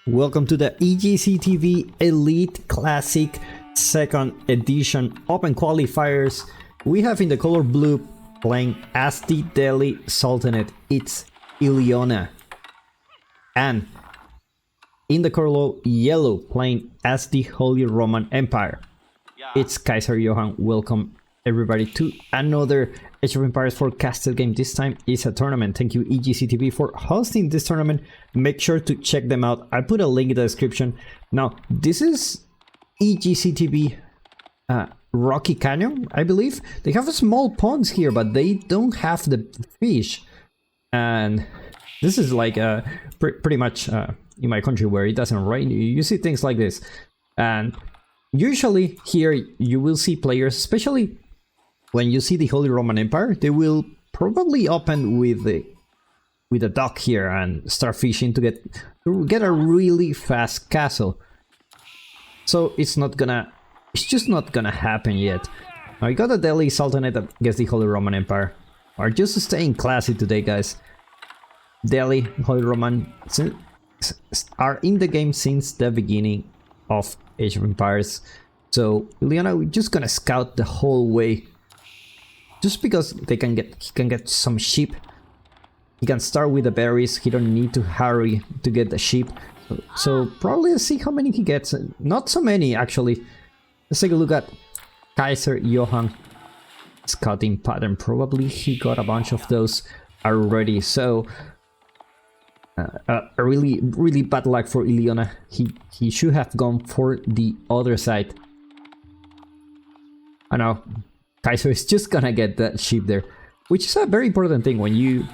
Welcome to the EGCTV Elite Classic 2nd Edition Open Qualifiers. We have in the color blue playing as the Delhi Sultanate, it's Elyona. And in the color yellow playing as the Holy Roman Empire, it's Kaiser Johan. Welcome everybody to another Age of Empires forecasted game. This time is a tournament. Thank you EGCTV for hosting this tournament. Make sure to check them out. I put a link in the description. Now this is EGCTV Rocky Canyon, I believe. They have small ponds here, but they don't have the fish. And this is like pretty much in my country where it doesn't rain. You see things like this. And usually here you will see players, especially when you see the Holy Roman Empire, they will probably open with a dock here and start fishing to get a really fast castle. So it's just not gonna happen yet. Now we got the Delhi Sultanate against the Holy Roman Empire. Are just staying classy today, guys. Delhi, Holy Roman are in the game since the beginning of Age of Empires. So Elyona, we're just gonna scout the whole way. Just because he can get some sheep. He can start with the berries. He don't need to hurry to get the sheep. So probably let's see how many he gets. Not so many actually. Let's take a look at Kaiser Johan scouting pattern. Probably he got a bunch of those already. So a really bad luck for Elyona. He should have gone for the other side. I know. Kaiser is just gonna get that sheep there, which is a very important thing when you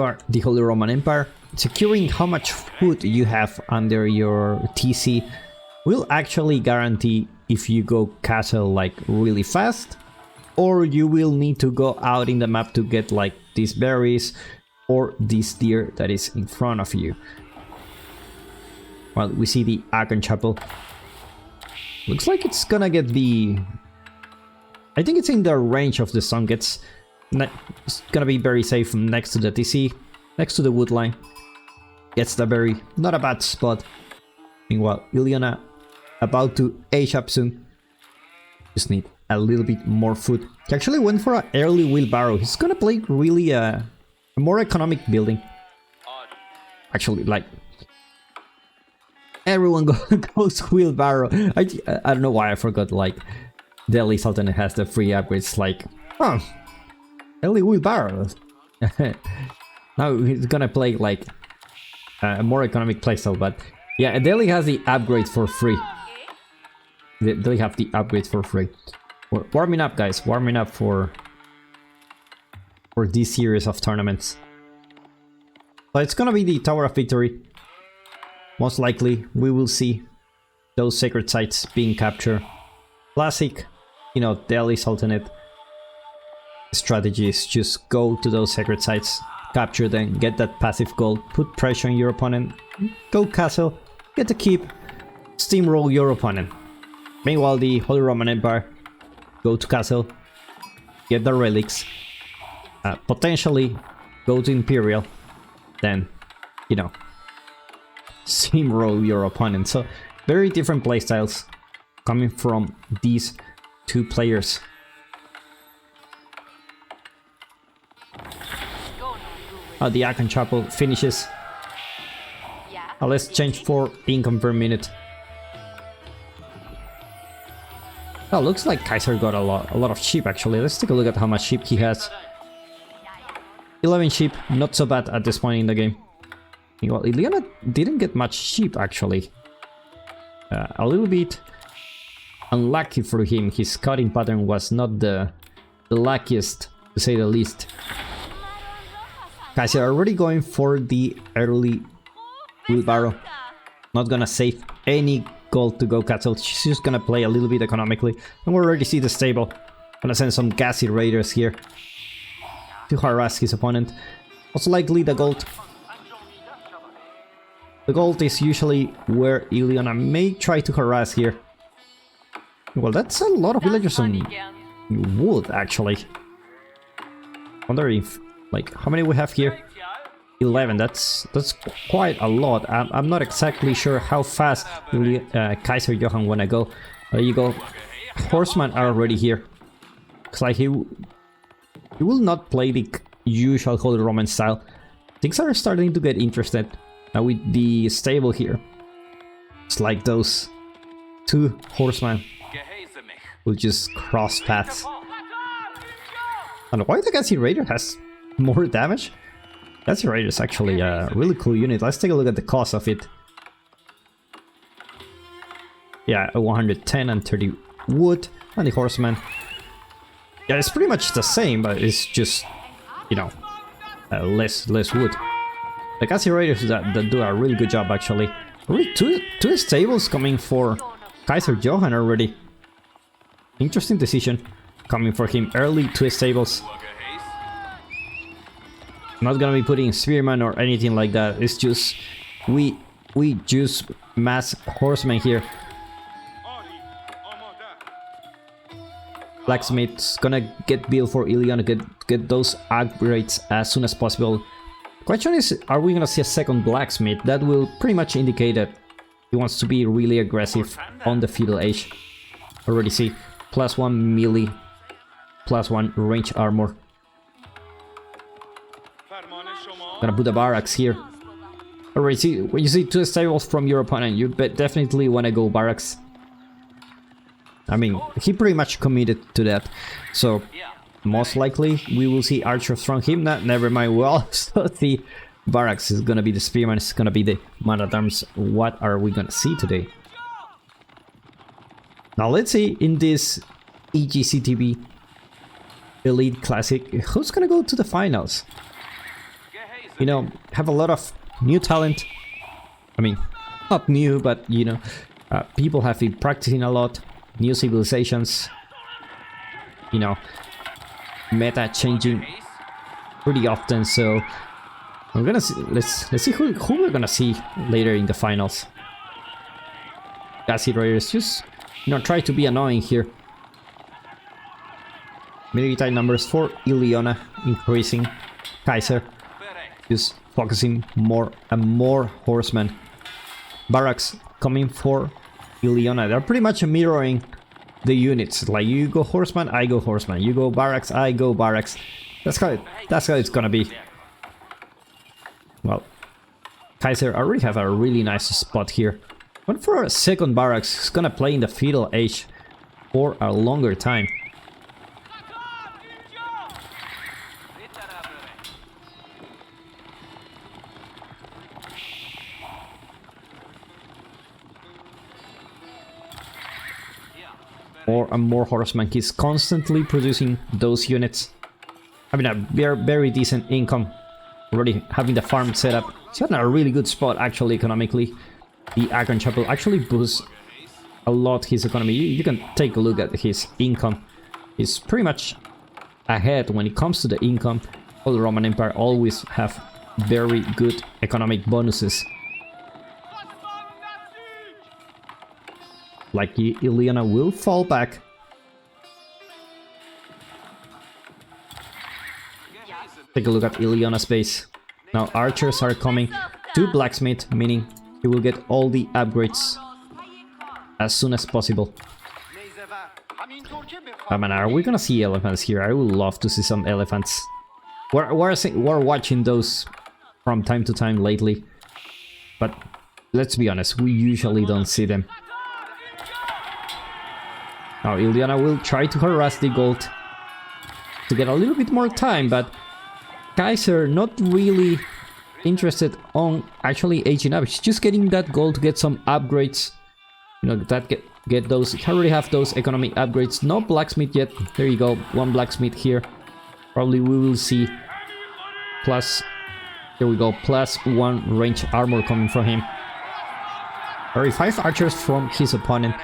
are the Holy Roman Empire. Securing how much food you have under your TC will actually guarantee if you go castle like really fast, or you will need to go out in the map to get like these berries or this deer that is in front of you. Well, we see the Icon Chapel. Looks like it's gonna get the... I think it's in the range of the sun. It's gonna be very safe next to the TC, next to the wood line. Gets the berry, not a bad spot. Meanwhile, Elyona about to age up soon. Just need a little bit more food. He actually went for an early wheelbarrow. He's gonna play really a more economic building. Actually, like everyone goes wheelbarrow. I don't know why I forgot. Like Delhi Sultanate has the free upgrades. Like, oh, early wheelbarrow. Now he's gonna play like a more economic playstyle, but yeah, Delhi has the upgrade for free. They have the upgrades for free. We're warming up, guys. Warming up for this series of tournaments. So it's gonna be the Tower of Victory. Most likely, we will see those sacred sites being captured. Classic, you know, Delhi Sultanate strategy is just go to those sacred sites, capture them, get that passive gold, put pressure on your opponent, go castle, get the keep, steamroll your opponent. Meanwhile, the Holy Roman Empire go to castle, get the relics, potentially go to Imperial, then, you know, steamroll your opponent. So very different playstyles coming from these two players. The Icon Chapel finishes. Let's change for income per minute. Oh, looks like Kaiser got a lot of sheep actually. Let's take a look at how much sheep he has. 11 sheep, not so bad at this point in the game. Well, Elyona didn't get much sheep actually. A little bit unlucky for him. His scouting pattern was not the luckiest, to say the least. Guys, are already going for the early wheelbarrow. Not gonna save any gold to go castle. She's just gonna play a little bit economically. And we already see the stable. Gonna send some gassy raiders here to harass his opponent. Most likely the gold. The gold is usually where Elyona may try to harass here. Well, that's a lot of villagers on wood, actually. Wonder if, like, how many we have here? 11. That's quite a lot. I'm not exactly sure how fast Kaiser Johan wanna go. There you go. Horsemen are already here. Looks like he will not play the usual Holy Roman style. Things are starting to get interested now with the stable here. It's like those two horsemen will just cross paths. And why the Gazi Raider has more damage? Gazi Raider is actually a really cool unit. Let's take a look at the cost of it. Yeah, 110 and 30 wood, and the horseman. Yeah, it's pretty much the same, but it's just, you know, less wood. The Gazi Raiders that do a really good job actually. Really, two stables coming for Kaiser Johan already. Interesting decision coming for him early. 2 stables. Not gonna be putting spearman or anything like that. It's just we just mass horsemen here. Blacksmith's gonna get built for Elyona, get those upgrades as soon as possible. Question is, are we gonna see a second blacksmith? That will pretty much indicate that he wants to be really aggressive on the feudal age. Already see +1 melee, +1 range armor. Gonna put a barracks here. Already see, when you see 2 stables from your opponent, you definitely wanna go barracks. I mean, he pretty much committed to that, so most likely we will see archers from him. Never mind, we'll also see barracks is gonna be the spearman, it's gonna be the man-at-arms. What are we gonna see today? Now let's see in this EGCTV Elite Classic, who's gonna go to the finals? You know, have a lot of new talent. I mean, not new, but you know, people have been practicing a lot. New civilizations, you know, meta changing pretty often, so we're gonna see, let's see who we're gonna see later in the finals. Gazi Raiders just, you know, try to be annoying here. Military numbers for Elyona increasing. Kaiser just focusing more and more horsemen. Barracks coming for Elyona. They're pretty much mirroring the units. Like, you go horseman, I go horseman. You go barracks, I go barracks. That's how it's gonna be. Well, Kaiser already have a really nice spot here. But for a second barracks, it's gonna play in the feudal age for a longer time. More and more horsemen. He's constantly producing those units. Having a very decent income. Already having the farm set up. He's in a really good spot actually economically. The Agron Chapel actually boosts a lot his economy. You can take a look at his income. He's pretty much ahead when it comes to the income. All the Roman Empire always have very good economic bonuses. Like, Elyona will fall back. Take a look at Elyona's base. Now archers are coming to blacksmith, meaning he will get all the upgrades as soon as possible. Man, are we gonna see elephants here? I would love to see some elephants. We're watching those from time to time lately, but let's be honest, we usually don't see them. Now Elyona will try to harass the gold to get a little bit more time, but Kaiser not really interested on actually aging up. He's just getting that gold to get some upgrades. You know, that get those. He already have those economic upgrades. No blacksmith yet. There you go. 1 blacksmith here. Probably we will see plus. There we go. +1 range armor coming from him. Already 5 archers from his opponent.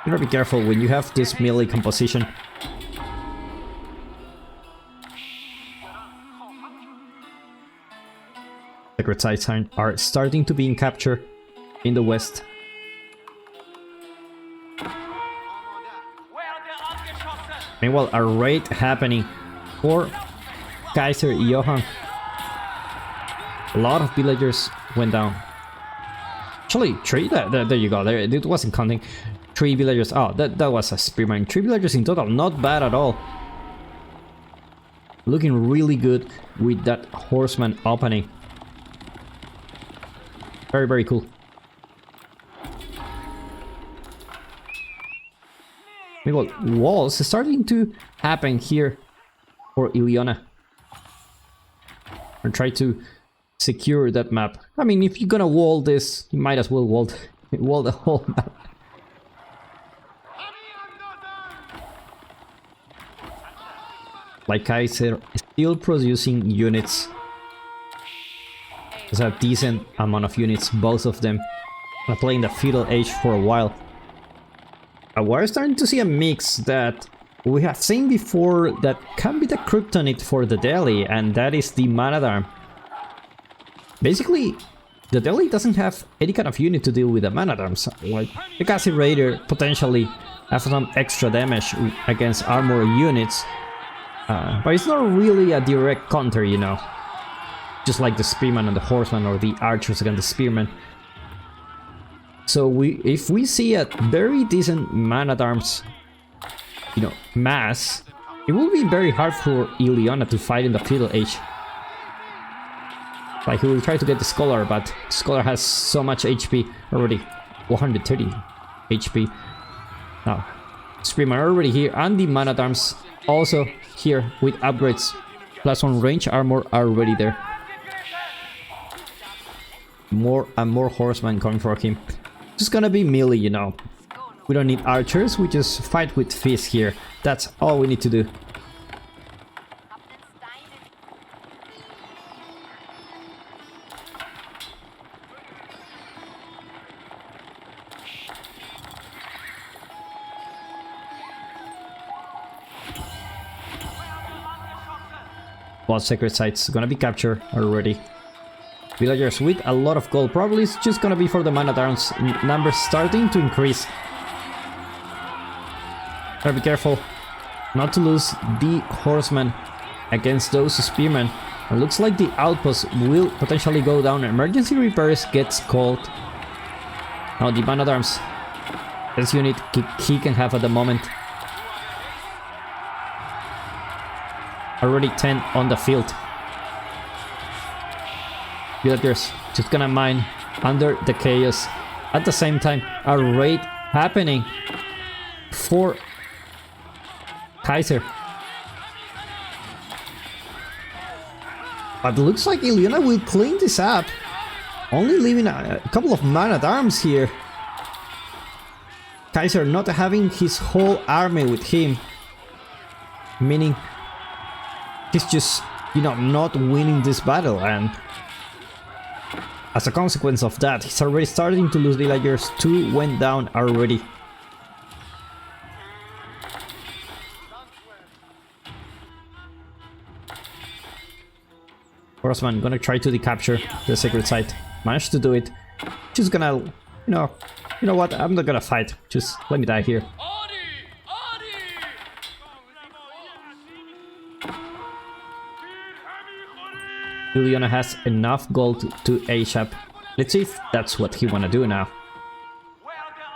You gotta be careful when you have this melee composition. Sacred sites are starting to be in capture in the west. Meanwhile, a raid happening for Kaiser Johan. A lot of villagers went down. Actually, 3? There you go. There, it wasn't counting. 3 villagers. Oh, that was a spearman. 3 villagers in total. Not bad at all. Looking really good with that horseman opening. Very, very cool. Well, walls are starting to happen here for Elyona. And try to secure that map. I mean, if you're gonna wall this, you might as well wall the whole map. Like Kaiser, still producing units. There's a decent amount of units, both of them. Are playing the feudal age for a while. We're starting to see a mix that we have seen before that can be the kryptonite for the Delhi, and that is the man-at-arm. Basically, the Delhi doesn't have any kind of unit to deal with the man-at-arms. Like the Kaiser Raider potentially has some extra damage against armor units, but it's not really a direct counter, you know. Just like the spearman and the horseman, or the archers against the spearman. So if we see a very decent man-at-arms, you know, mass, it will be very hard for Elyona to fight in the feudal age. Like, he will try to get the scholar, but scholar has so much HP already, 130 HP. Now, spearman already here, and the man-at-arms also here with upgrades. +1 range armor are already there. More and more horsemen coming for him. Just gonna be melee, you know. We don't need archers, we just fight with fists here. That's all we need to do. Both sacred sites gonna be captured already. Villagers with a lot of gold. Probably it's just gonna be for the man-at-arms. Numbers starting to increase. Gotta be careful not to lose the horsemen against those spearmen. It looks like the outpost will potentially go down. Emergency repairs gets called. Now the man-at-arms. This unit he can have at the moment. Already 10 on the field. Villagers just gonna mine under the chaos. At the same time, a raid happening for Kaiser. But it looks like Elyona will clean this up. Only leaving a couple of man-at-arms here. Kaiser not having his whole army with him. Meaning he's just, you know, not winning this battle, and as a consequence of that, he's already starting to lose villagers. 2 went down already. Horseman gonna try to decapture the sacred site. Managed to do it. Just gonna, you know what? I'm not gonna fight. Just let me die here. Elyona has enough gold to age up. Let's see if that's what he wanna do now,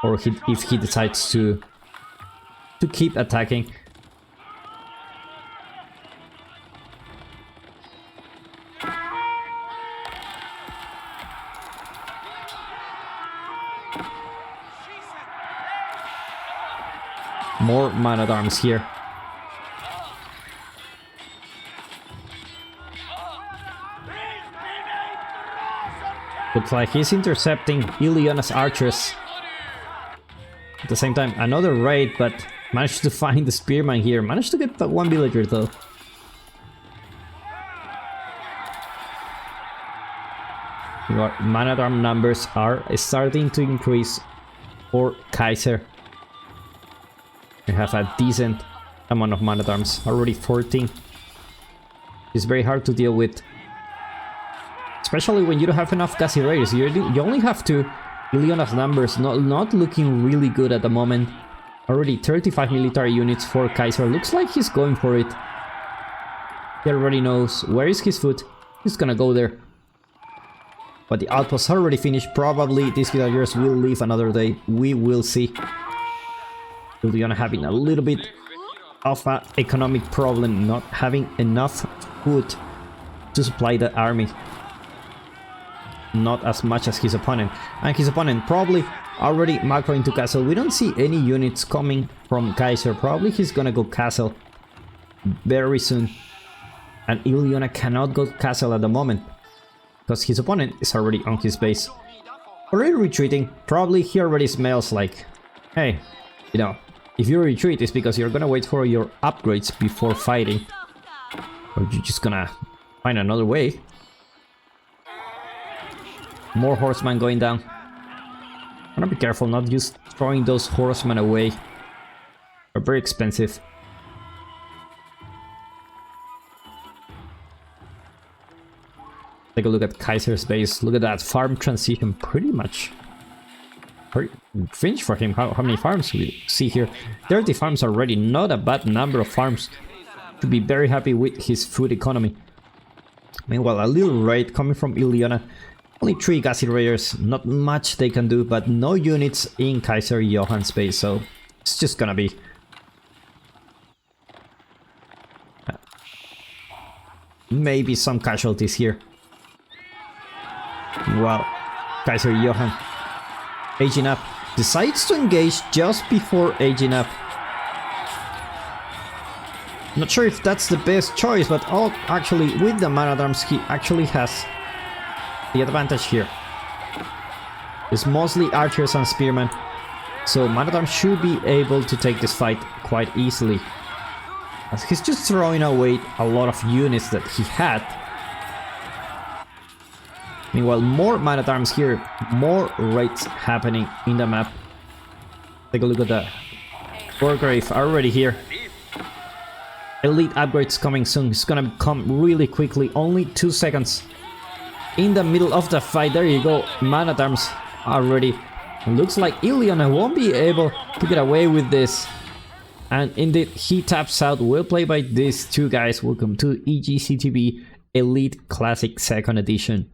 or if he decides to keep attacking. More man-at-arms here. Looks like he's intercepting Elyona's archers. At the same time, another raid, but managed to find the spearman here. Managed to get 1 villager though. Your man-at-arm numbers are starting to increase for Kaiser. We have a decent amount of man-at-arms, already 14. It's very hard to deal with. Especially when you don't have enough Kaiser Raiders. You only have 2. Elyona's numbers not looking really good at the moment. Already 35 military units for Kaiser. Looks like he's going for it. He already knows where is his foot. He's gonna go there. but the outpost already finished. Probably these villagers will live another day. We will see. Elyona having a little bit of an economic problem, not having enough food to supply the army. Not as much as his opponent. And his opponent probably already macro into castle. We don't see any units coming from Kaiser. Probably he's gonna go castle very soon. And Elyona cannot go castle at the moment, because his opponent is already on his base. Already retreating. Probably he already smells like, hey, you know, if you retreat, it's because you're gonna wait for your upgrades before fighting. Or you're just gonna find another way. More horsemen going down. Wanna be careful not just throwing those horsemen away. They're very expensive. Take a look at Kaiser's base. Look at that farm transition. Pretty much finished for him. How many farms do we see here? 30 farms already. Not a bad number of farms. To be very happy with his food economy. Meanwhile, a little raid coming from Elyona. Only 3 gassy raiders. Not much they can do, but no units in Kaiser Johan's base. So it's just gonna be maybe some casualties here. Wow, Kaiser Johan aging up, decides to engage just before aging up. Not sure if that's the best choice, but actually with the man-at-arms he actually has the advantage here. It's mostly archers and spearmen, so man-at-arms should be able to take this fight quite easily, as he's just throwing away a lot of units that he had. Meanwhile, more man-at-arms here, more raids happening in the map. Take a look at that. Wargrave already here. Elite upgrades coming soon. It's gonna come really quickly, only 2 seconds. In the middle of the fight, there you go, man-at-arms already. It looks like Elyona won't be able to get away with this. And indeed, he taps out. Well played by these 2 guys. Welcome to EGCTV Elite Classic 2nd Edition.